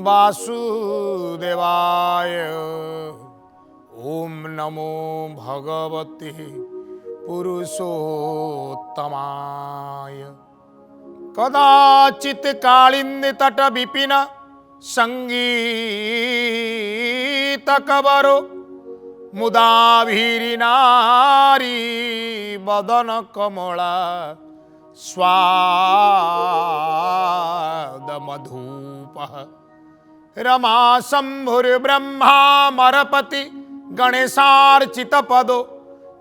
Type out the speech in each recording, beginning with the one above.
वासुदेवाय। ओम नमो भगवते पुरुषोत्तमाय। कदाचित् कालिंदी तट विपिन संगीत कवरो मुदा भीरिनारी बदन कमला स्वाद मधुपः। रमा शंभुर्ब्रह्मा मरपति गणेशार्चित पदो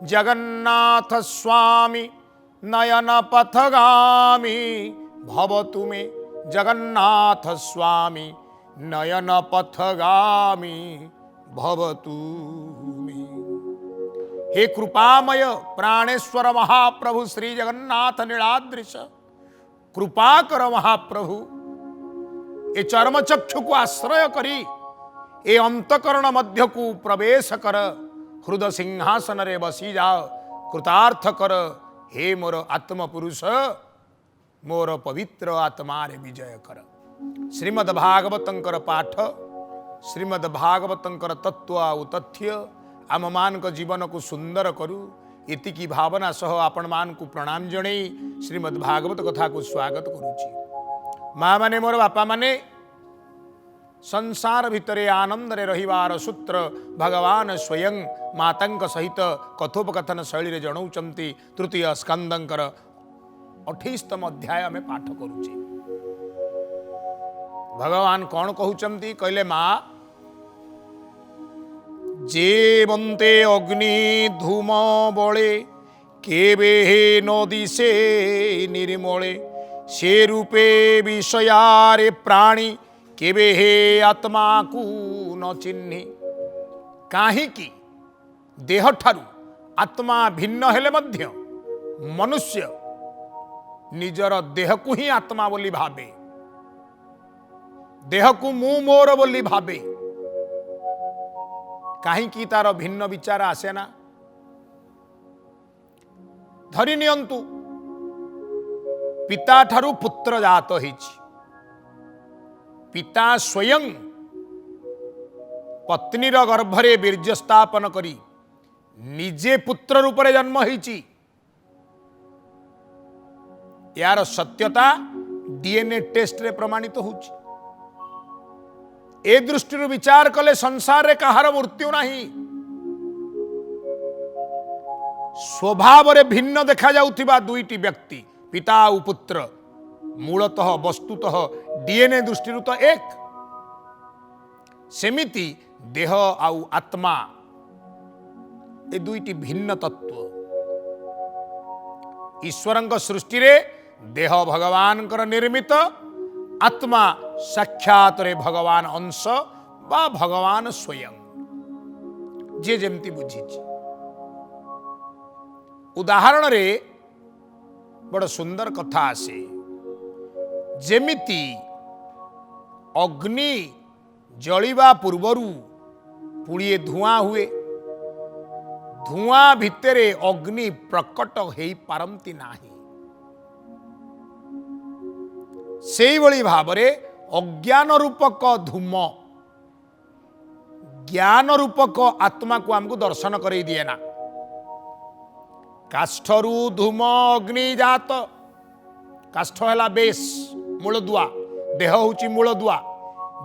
जगन्नाथ स्वामी नयन पथगामी भवतु मे। जगन्नाथ स्वामी नयन पथगामी भवतु मे। हे कृपामय प्राणेश्वर महाप्रभु श्री जगन्नाथ नीलाद्रिश, कृपा कर महाप्रभु। ए चर्मचक्षु को आश्रय करी ए अंतकरण मध्य को प्रवेश कर, हृदय सिंहासन रे बसी जाओ, कृतार्थ कर हे मोर आत्मपुरुष, मोर पवित्र आत्मा रे विजय कर। श्रीमद् भागवतंकर पाठ, श्रीमद् भागवतंकर तत्व आउ तथ्य आम मान जीवन को सुंदर करू, इतिकी भावना सह आपण मान को प्रणाम जणे श्रीमद् भागवत कथा को स्वागत करुची। माँ माने मोर बापा माने संसार भितरे आनंद रे रहिवार सूत्र भगवान स्वयं मातांक सहित कथोपकथन शैली रे जणाउचंती। तृतीय स्कंदंकर 28तम अध्याय में पाठ करुचे। भगवान कौन कहउचंती कहले, माँ जेवंते अग्नि धूम बळे केबे न दिशे निर्मले, से रूपे विषयारे प्राणी केबे हे आत्मा को न चिन्हि। काहीकि देह ठारू आत्मा भिन्न हेले मध्य मनुष्य निजर देह को ही आत्मा बोली भावे, देह को मु मोर बोली भावे। काहीकि तार भिन्न विचार आसे ना। धरि नियंतु पिता ठारू पुत्र जात होइछि, पिता स्वयं पत्नीर गर्भरे वीर्य स्थापन करी निजे पुत्र रूप रे जन्म होइछि। यार सत्यता डीएनए टेस्ट रे प्रमाणित होउछि। ए दृष्टि विचार कले संसार रे कहार मृत्यु नहीं। स्वभाव रे भिन्न देखा जाउथिबा दुईटी व्यक्ति पिता और पुत्र मूलतः वस्तुतः डीएनए दृष्टि तो एक, सेमिति देह आउ आत्मा ए दुईटी भिन्न तत्व। ईश्वरंक सृष्टि रे देह भगवान कर निर्मित, आत्मा साक्षात रे भगवान अंश बा भगवान स्वयं, जे जेमती बुझी। उदाहरण रे बड़ सुंदर कथा आसे। जेमिति अग्नि जलिबा पूर्वरु पुड़िए धुआं हुए, धुआं भितरे अग्नि प्रकट हेई पारंती नाही। सेई भली भावरे अज्ञान रूपक धूम ज्ञान रूपक आत्मा को हमको दर्शन करई दिए ना। काष्ठरू धूम अग्नि जात, काष्ठ है बेस मूलदुआ, देह हूँ मूलदुआ।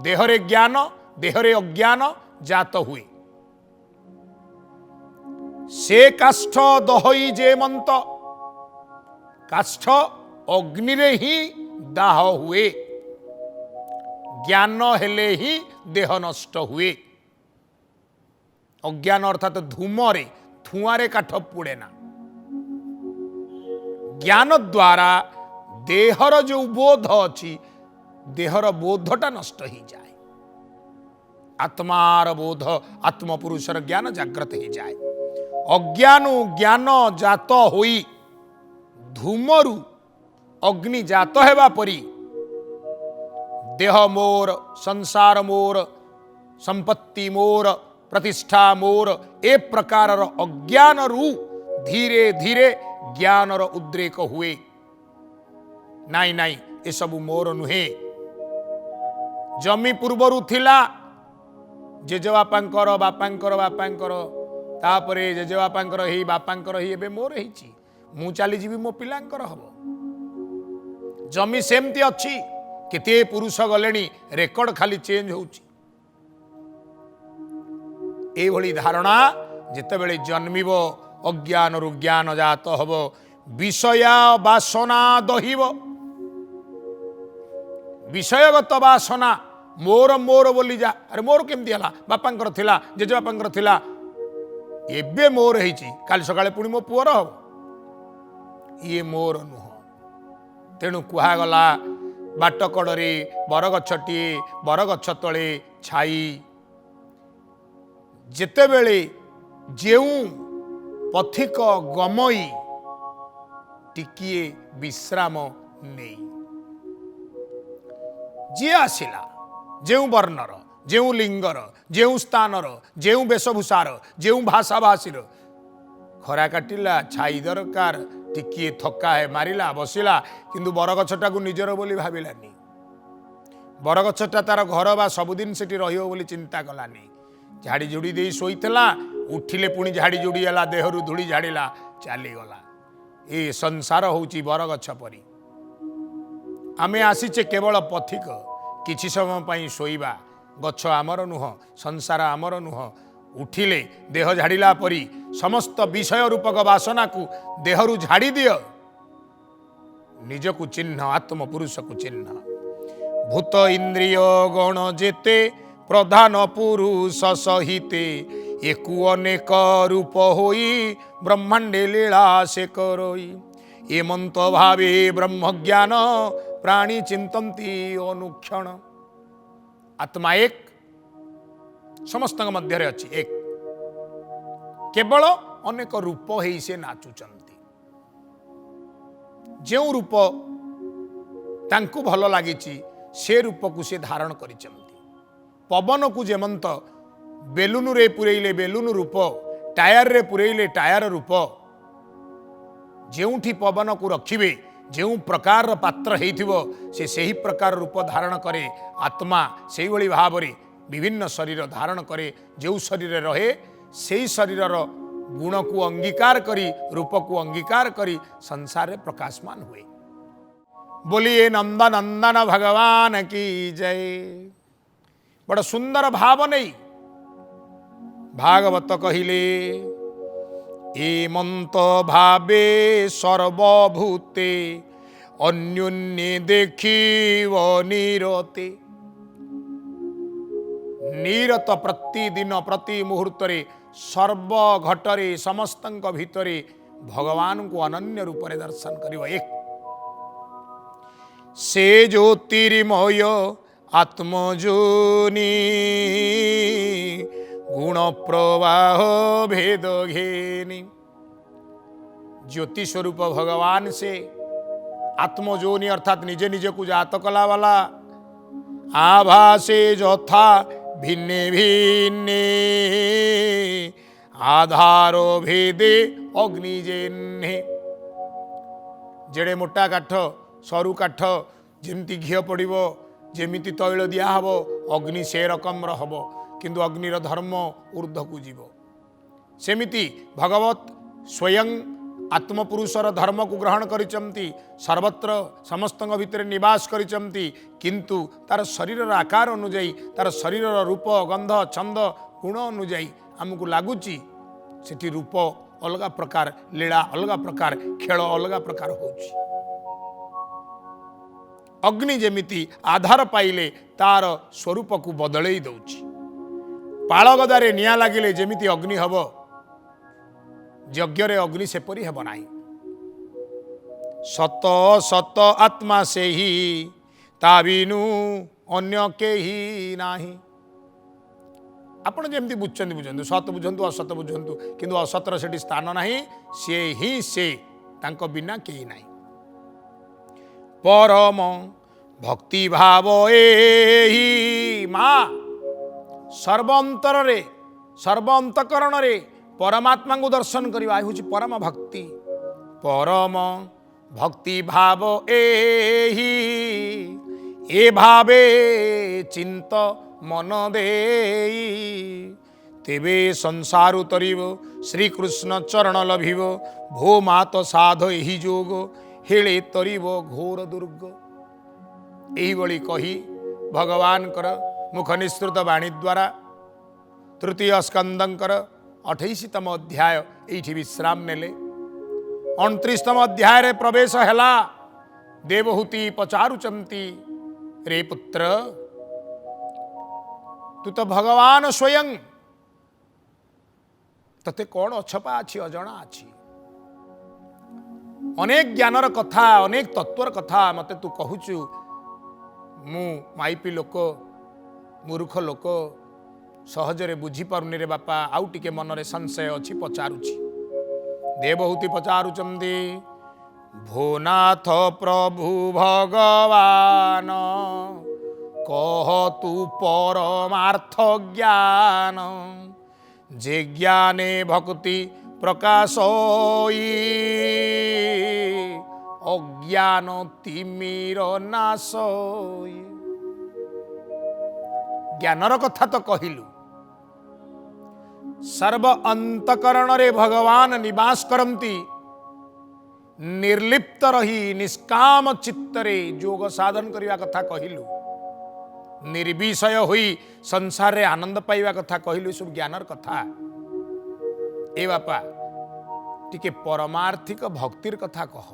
देहरे ज्ञान देहरे अज्ञान जात हुए, से काष्ठ दहई जेमंत, काष्ठ अग्नि रे ही दाह हुए। ज्ञान हेले ही देह नष्ट हुए। अज्ञान अर्थात धूमरे धुआं काठ पुड़े ना। ज्ञान द्वारा देहर जो बोध अच्छी, देहर बोधटा नष्ट ही जाए। आत्मार बोध आत्मपुरुषर ज्ञान जागृत ही जाए। अज्ञान ज्ञान जात होई धूमरु अग्नि जात हेबा परी देह मोर, संसार मोर, संपत्ति मोर, प्रतिष्ठा मोर, ए प्रकारर अज्ञान रु धीरे धीरे ज्ञानर उद्रेक हुए। नाई नाई ए सब मोर नुहे, जमी पूर्वर थिला जेजेबापांकर बापांकर बापांकर तापरे जेजेबापांकर ही बापांकर ही एबे मोर हेची मु चली जीवी मो पिलांकर हबो जमी सेमती अच्छी केते पुरुष गलेनी रेकर्ड खाली चेंज होउची ए भली धारणा जेतेबेले जन्मिब अज्ञान रु ज्ञान जात हब विषया वासना दहिब विषयगत वासना मोर मोर बोली जा अरे मोर केमती हला बापांकर थिला जेजे बापांकर थिला एबे मोर हेची काली सकाळे पुणी मो पुअर हब ये मोर नुह तेणु कुहागला बाट कड़े बरगछटी बरगछ तले छाई जेतेबेले जेऊ पथिक गमई टिकिए विश्राम नहीं जी आसिला जेऊ वर्णर जेऊ लिंगर जेऊ स्थानर जेऊ वेशभूषार जेऊ भाषा भाषीर खरा काटिला छाई दरकार टिकिए थका है मारिला बसिला किंतु बरगछटा को निजर बोली भाविलानी बरगछटा तार घर बा सबुदिन सेठी रहियो बोली चिंता कलानी झाड़ी जुड़ी दे शोईला उठिले पुणी झाड़ी जुड़ी गला देहरु धूली झाड़िला चलीगला ए संसार होउची बरगछ परी आमे आसीचे केवल पथिक किछि समय पई शोइबा गछ आमर नुह संसार आमर नुह उठिले देह झाड़िला परी समस्त विषय रूपक वासना को देहरु झाड़ी दियो निजकु चिन्ह आत्म पुरुष को चिन्ह भूत इंद्रिय गण जेते प्रधान पुरुष सहिते एकु अनेक रूप होई ब्रह्मांडे लीला से करोई एमंत भावे ब्रह्म ज्ञान प्राणी चिंतन्ति अनुक्षण आत्मा एक समस्त मध्य अच्छी एक केवल अनेक रूप ही से नाचुचंती जो रूप तांकु भल लगी से रूप को से धारण करिचंती पवन को जेमंत बेलून रे पुरेइले बेलून रूप टायर रे पुरेइले टायर रूप जेउठी पवन को रखिबे जो प्रकार पात्र हेइथिबो से सही प्रकार रूप धारण करे आत्मा से भली भाव विभिन्न शरीर धारण करे जो शरीर रहे से शरीर गुण को अंगीकार करी रूप को अंगीकार करी संसार रे प्रकाशमान हुए बोलिए नंदन नंदन भगवान की जय बड़ सुंदर भाव नहीं भागवत कहिले एमंत भावे सर्वभूते अन्योन्ये देखिव निरते निरत प्रतिदिन प्रति मुहूर्त सर्व घटरे समस्त भितरे भगवान को अनन्य रूप में दर्शन करिव एक से ज्योतिर्मय आत्मजोनि गुण प्रवाह भेद घेनी ज्योति स्वरूप भगवान से आत्मजोनि अर्थात निजे निजे को जात कला वाला आभासे यथा भिन्ने भिन्ने आधारो भेदे अग्निजेन्हे जेड़े मोटा काठ सरू काठ जेमती घी पड़ो जेमिति तैल दिहब अग्नि से रकम हम किंतु अग्निर धर्म ऊर्ध्व को जीव सेमिति भगवत स्वयं आत्मपुरुषर धर्म को ग्रहण करिचंती सर्वत्र समस्त भितर निवास करिचंती किंतु तार शरीर आकार अनुजाई तार शरीर रूप गंध छंद गुण अनुजाई आमको लगुच सेठी रूप अलग प्रकार लीला अलग प्रकार खेल अलग प्रकार होउची अग्नि जेमिति आधार पाइले तार स्वरूप को बदलई दउची पाळगदारे निया लागिले जेमिति अग्नि हब यज्ञ रे अग्नि सेपरी हेब नाही सत सत आत्मा से ही ता बिनु अन्य केही नाही आपण जेमती बुझचंदी बुझंतु सत बुझंतु असत बुझंतु किंतु असतर सेठी स्थान नाही से ही से तांको बिना केही नाही परम भक्ति भाव एही माँ सर्वांतर रे सर्वांतकरण रे परमात्मा को दर्शन करवा हूँ परम भक्ति परम भक्ति भाव एही ए भावे चिंत मन देई तेबे संसार तरिब श्रीकृष्ण चरण लभिब भो मात साध एहि जोग हेले तरिब घोर दुर्ग। एही बळी कही भगवान कर मुख निस्तृत वाणी द्वारा तृतीय स्कंदंकर 28तम अध्याय एठी विश्राम नेले। 29तम अध्याय रे प्रवेश हैला। देवहूति पचारुचंती रे पुत्र तू तो भगवान स्वयं तते कौन अछपा अच्छी अजणा अच्छी अनेक ज्ञानर कथा अनेक तत्वर कथा मते तू कहूचु मु माइपी लोक मूर्ख लोक सहजरे बुझी पारुनी रे बापा आउ टिके मनरे संशय अछि पचारुछि। देवहूति पचारुचंदी भोनाथ प्रभु भगवान कह तू परमार्थ ज्ञान जे ज्ञाने भक्ति प्रकाश अज्ञान तिमिर नाश। ज्ञानर कथा तो कहिलु सर्व अंतकरण रे भगवान निवास करंती निर्लिप्त रही निष्काम चित्तरे जोग साधन करने कथा कहिलु निर्विषय हुई संसार रे आनंद पाइबा कथा कहिलु सब ज्ञानर कथा। ए बापा टिके परमार्थिक भक्तिर कथा कह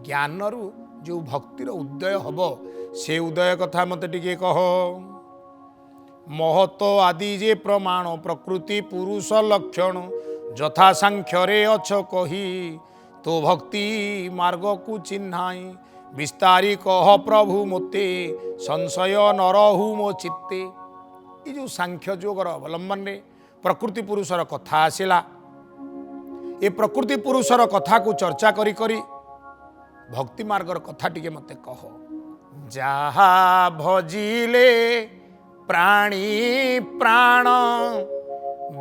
ज्ञानरु जो भक्तिर उदय हब से उदय कथा मते टिके कह। महत्व आदि जे प्रमाण प्रकृति पुरुष लक्षण यथा सांख्य अछ कही तो भक्ति मार्ग को चिन्हाई विस्तारी कह प्रभु मोते संशय न रहु मो चित्ते। ये जो सांख्य जोगर अवलंबन रे प्रकृति पुरुषर कथा आसिला ये प्रकृति पुरुषर कथा को चर्चा करी करी भक्ति मार्गर कथा टिके मते कह। जहा भजिले प्राणी प्राण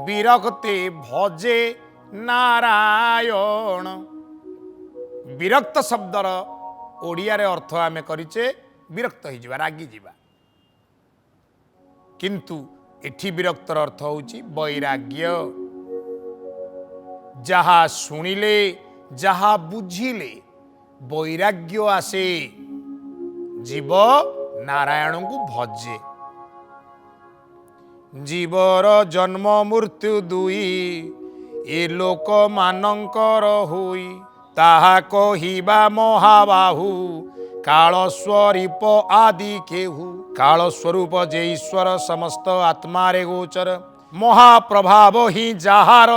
विरक्ते भजे नारायण। विरक्त शब्दर ओडिया रे अर्थ आमे करिचे विरक्त हो जावा रागी जावा किंतु एठी विरक्तर अर्थ होची वैराग्य। जहा सुनिले जहा बुझिले वैराग्य आसे जीव नारायण को भजे। जीवर जन्म मृत्यु दुई ए लोक मानंकर होई ताहा कहिबा महाबाहु काल स्वरूप आदि केहू। काल स्वरूप जे ईश्वर समस्त आत्मा रे गोचर महाप्रभाव ही जाहार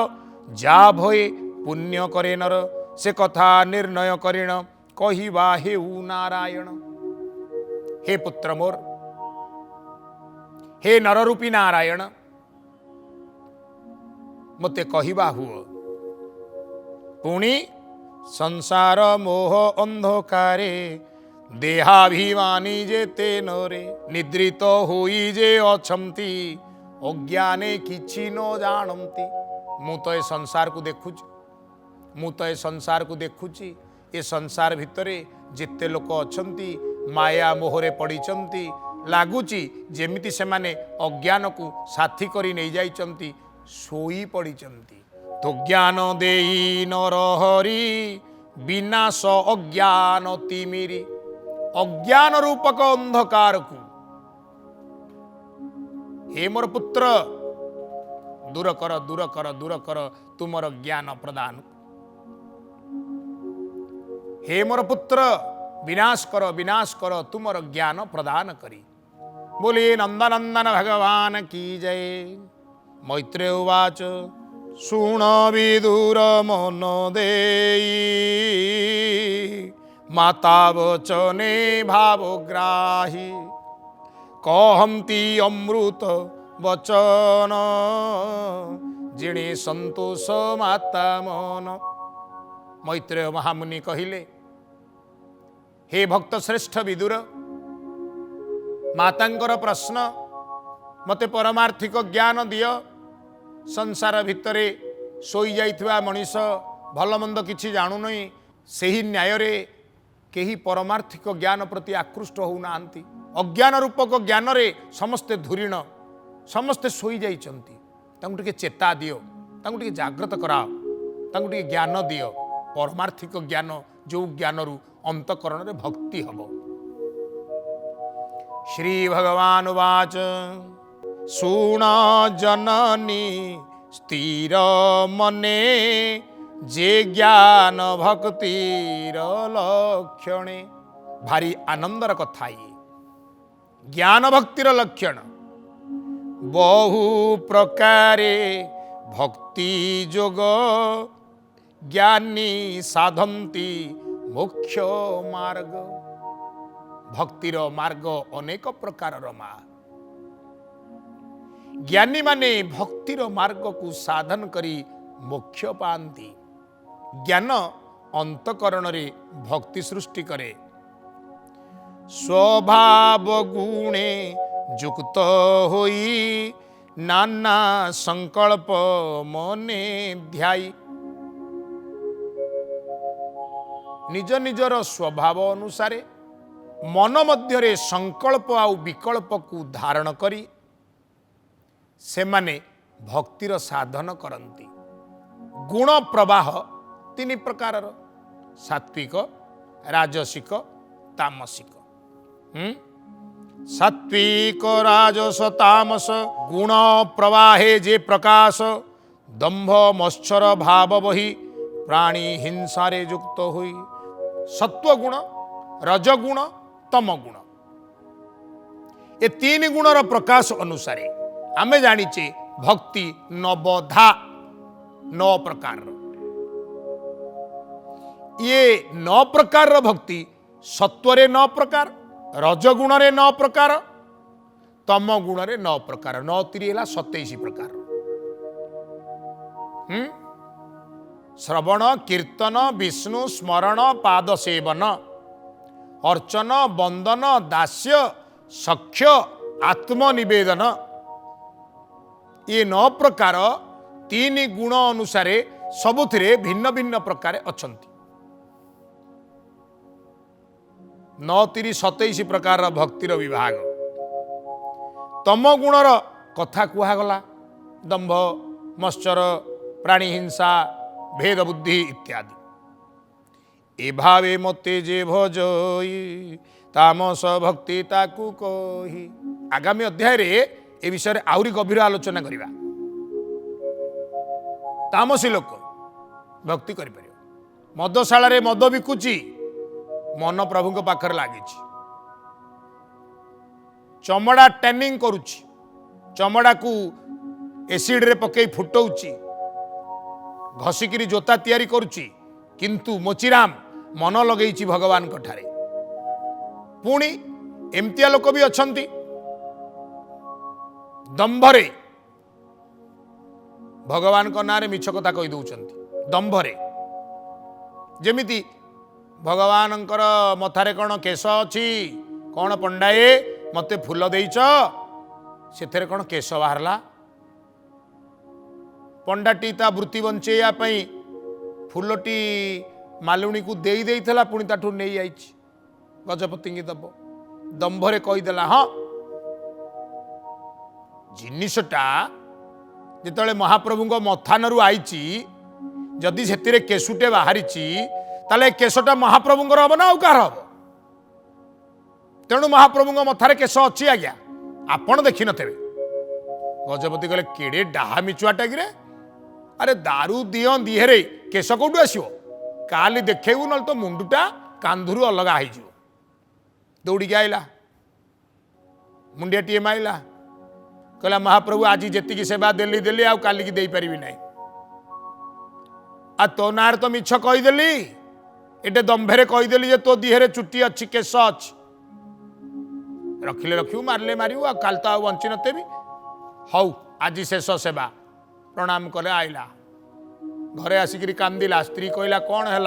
जा भये पुण्य करे नर से कथा निर्णय करिण कहिबा हेउ नारायण। हे पुत्र मोर हे नररूपी नारायण मते कहिबा हुओ पुणी संसार मोह अंधकारे देहाभिमानी जे ते नरे निद्रित होई जे अछंती अज्ञाने किछि न जानंती। मु तो ए संसार को देखुची ए संसार भितरे जिते लोक अछंती माया मोहरे पड़िचंती लागुची जेमिति सेमाने अज्ञान को साथी करी नहीं जाइचंती सोई पड़िचंती। तो ज्ञान देई नरहरि विनाश अज्ञान तिमिरी। अज्ञान रूपक अंधकार को हे मोर पुत्र दूर कर दूर कर दूर कर तुमर ज्ञान प्रदान। हे मोर पुत्र विनाश कर तुमर ज्ञान प्रदान करी। बोलिए नंदनंदन भगवान की जय। मैत्रेय उवाच शुण विदुर मन देई माता वचने भावग्राही कहंती अमृत वचन जिणे संतोष माता मन। मैत्रेय महामुनि कहिले हे भक्त श्रेष्ठ विदुर मातांकर प्रश्न मते परमार्थिक ज्ञान दिय। संसार भितरे सोई जाइथिबा मनीष भल मंद किछि जानु नहीं सेही न्याय रे केही परमार्थिक ज्ञान प्रति आकृष्ट होउनांती अज्ञान रूपक ज्ञान रे समस्ते धुरीण समस्ते शोई जाइछन्ति तांकु टिके चेता दियो तांकु टिके जागृत कराओ तांकु टिके ज्ञान दियो परमार्थिक ज्ञान जो ज्ञान रु अंतकरण रे भक्ति हबो। श्री भगवान वाच सुण जननी स्थिर मने जे ज्ञान भक्तिर लक्षणे। भारी आनंदर कथा ये ज्ञान भक्तिर लक्षण बहु प्रकारे भक्ति जोग ज्ञानी साधंती मोक्ष मार्ग। भक्तिर मार्ग अनेक प्रकार मा ज्ञानी माने भक्तिर मार्ग को साधन करी मोक्ष पाती। ज्ञान अंतकरण रे भक्ति सृष्टि करे। स्वभाव गुणे युक्त होई नाना संकल्प मने ध्याई। निज निजर स्वभाव अनुसारे मन मध्यरे संकल्प आउ विकल्प को धारण करी सेमाने भक्तिर साधन करती। गुण प्रवाह तीन प्रकार सात्विक राजसिक तामसिक। सात्विक राजस तामस गुण प्रवाहे जे प्रकाश दंभ मत्सर भाव बही प्राणी हिंसारे युक्त हुई। सत्व गुण रजगुण तम गुण ए तीन गुणर प्रकाश अनुसारे आमे जानिचे भक्ति नवधा 9 प्रकार। ये 9 प्रकार भक्ति सत्वरे 9 प्रकार रजगुण रे 9 प्रकार तम गुण रे 9 प्रकार 9 3 है 27 प्रकार। श्रवण कीर्तन विष्णु स्मरण पाद सेवन अर्चन वंदन दास्य सख्य आत्मनिवेदन ये 9 प्रकार 3 गुण अनुसारे सबुथिरे भिन्न भिन्न प्रकार अछंती। 9 3 27 प्रकार भक्तिर विभाग। तम गुणर कथा कुहागला दंभ मत्सर प्राणी हिंसा भेद बुद्धि इत्यादि। ए भावे मते जे भजई तामस भक्ति ताकू कही। आगामी अध्याय रे ए विषय रे आउरी गभीर आलोचना करिबा। तामसी लोक भक्ति करि परियो। मदशाला रे मद बिकुची मन प्रभु पाखर लगी। चमड़ा टैनिंग करुची चमड़ा को एसिड रे पकई फुटौची घसिकी जोता तैयारी करुची किंतु मोचीराम मन लगेची भगवान कठारे। पुणी एमतिया लोक भी अछंती दंभरे भगवान को नारे मिछ कथा कही दउचंती। दंभरे जेमिति भगवानंकर मथारे कौन केश अच्छी कौन पंडाए मते फूल देइच से कौन केश बाहरला। पंडाटी ता वृत्ति बंचेया पई फूलटी मालुणी को देई देइथला पुणी ताठू नहीं आई गजपति की दब दंभरे कहीदेला। हाँ जिनिसटा जिते महाप्रभु मथानरू आईची जदि से केशुटे बाहरी ताले केशटा महाप्रभुंर हम ना कार हम। तेणु महाप्रभु मथारे केश अच्छी आज्ञा आपण देखी थे। गजपति कहले केड़े डाहा मिचुआटा कि अरे दारू दिह दिहेरे केश कौटू आसो काली देखू ना तो मुंडुटा कांधुरु अलग हो दौड़ी आईला मुंडिया टीए माइला कहला महाप्रभु आज जी सेवा देली देली आ काली की दे पारिबी नहीं। आ तो नार तो मिछ कहीदेली एटे दंभेरे कहीदेली जे तो दिहेरे चुट्टी अच्छी केश अच्छी रखिले रखिबू मारले मारिबू आ काल तो बंची नते भी हौ आज शेष सेवा प्रणाम कले आइला घरे आसिक कांदिला। स्त्री कहला कौन है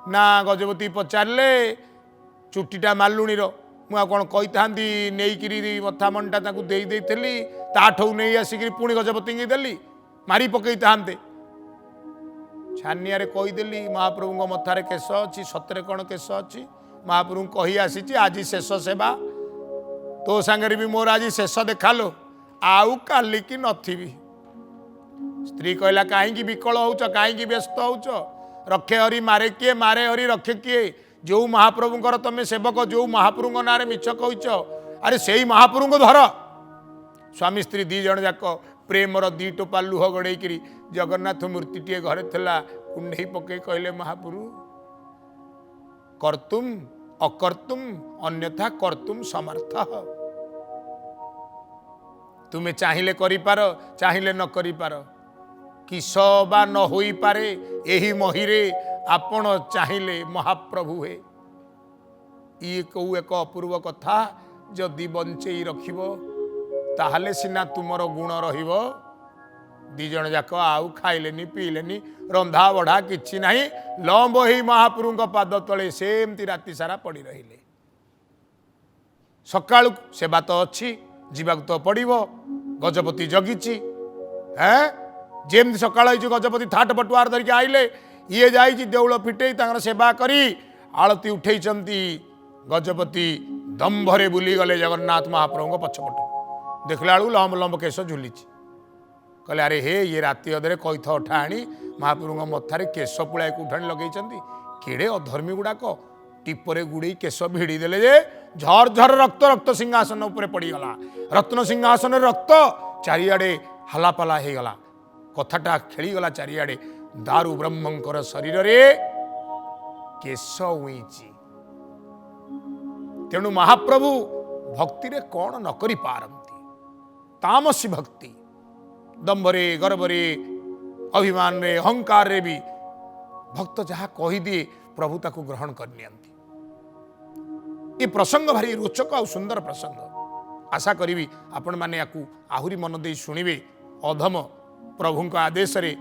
ना गजपति पचारे चुट्टीटा मालुणीर मुझे कौन कही था नहीं मथा मनटा दे ताठू नहीं आसिक पुणी गजपति की देली मारी पकई था छानिया कहीदेली महाप्रभु मथारे केश अच्छी सतरे कौन केश अच्छी महाप्रभु कही आसी आज शेष सेवा तो सांगे भी मोर आज शेष देखा लो आउ काली की नथिबी। स्त्री कहला कहीं विकल होच कहीं व्यस्त होच रखे हरि मारे किए मारे हरि रखे किए जो महाप्रभुंकर तमें सेवक जो महाप्रभु ना मिछ कह अरे से महाप्रभु को धर। स्वामी स्त्री दी जन जाक प्रेमर दी टोपा लुह गड़े जगन्नाथ मूर्ति टे घरे थला कुंडे पकई कहले महाप्रभु कर्तुम अकर्तुम अन्यथा कर्तुम समर्थ। तुम्हें चाहिए करिपार चाहिए न करिपार किस बा न होई पारे एही महिरे आपण चाहिए महाप्रभु हे। ये कौ एक अपूर्व कथा जदि बंचई रखिब ताहले सिना तुमर गुण रहिबो। दी जन जाक आउ खाइलेनी पीलेनी रंधा बढ़ा किछि नाही लंब ही महाप्रभु पाद तले सेमती राति सारा पड़ी रहिले। सकाळु सेवा तो अच्छी जीवाक तो पड़िबो गजपति जगिछि हैं जेमती सकाळ गजपति थाट पटुआर धरिक आइले ये जाइछि देउल फिटेई तांकर सेवा करी आळती उठेइचंती। गजपति दंभरे बुली गले जगन्नाथ महाप्रभु पछपट देखला बेलू लंब लंब केश झुलीछि कहले अरे हे ये राति अधरे कईथ अठाणी महाप्रभु मथारे केश पुଳାଏ उठाणी लगे केड़े अधर्मी गुड़ाक टिपरे गुड़े केश भिड़ी देले जे झर झर रक्त रक्त सिंहासन उपरे पड़ीगला रत्न सिंहासन रक्त चारिआडे हलापाला हो गला कथाटा खेलीगला चारिआडे दारु ब्रह्मंकर शरीर रे केश उईची। तेणु महाप्रभु भक्ति रे कौन न करि पारंती तामसी भक्ति दंभरे गर्वरे अभिमान रे अहंकार रे भी भक्त जहाँ कही दिए प्रभु ताको ग्रहण कर नियंती। ये प्रसंग भारी रोचक और सुंदर प्रसंग आशा करी आपण माने याकू आहुरी मन दे शुणिबे अधम प्रभु आदेश रे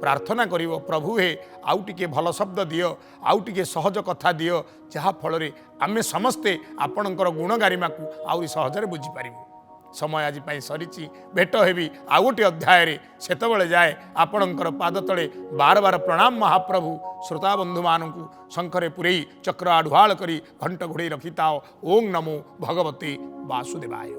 प्रार्थना करिवो प्रभु हे आउ टिके भल शब्द दियो आउ टिके सहज कथा दियो जहा फल रे आमे समस्ते आपणकर गुण गारिमा को आउरी सहजरे बुझी पारिबो। समय आज पाई सरीची भेट हेबी आउ गोटे अध्याय रे सेतबेले जाए आपणकर पाद तले बार बार प्रणाम महाप्रभु श्रोता बंधु मानकु शंखरे पुरई चक्र आढुआल करी घंट घोड़े रखिताओ। ओं नमो भगवते वासुदेवाय।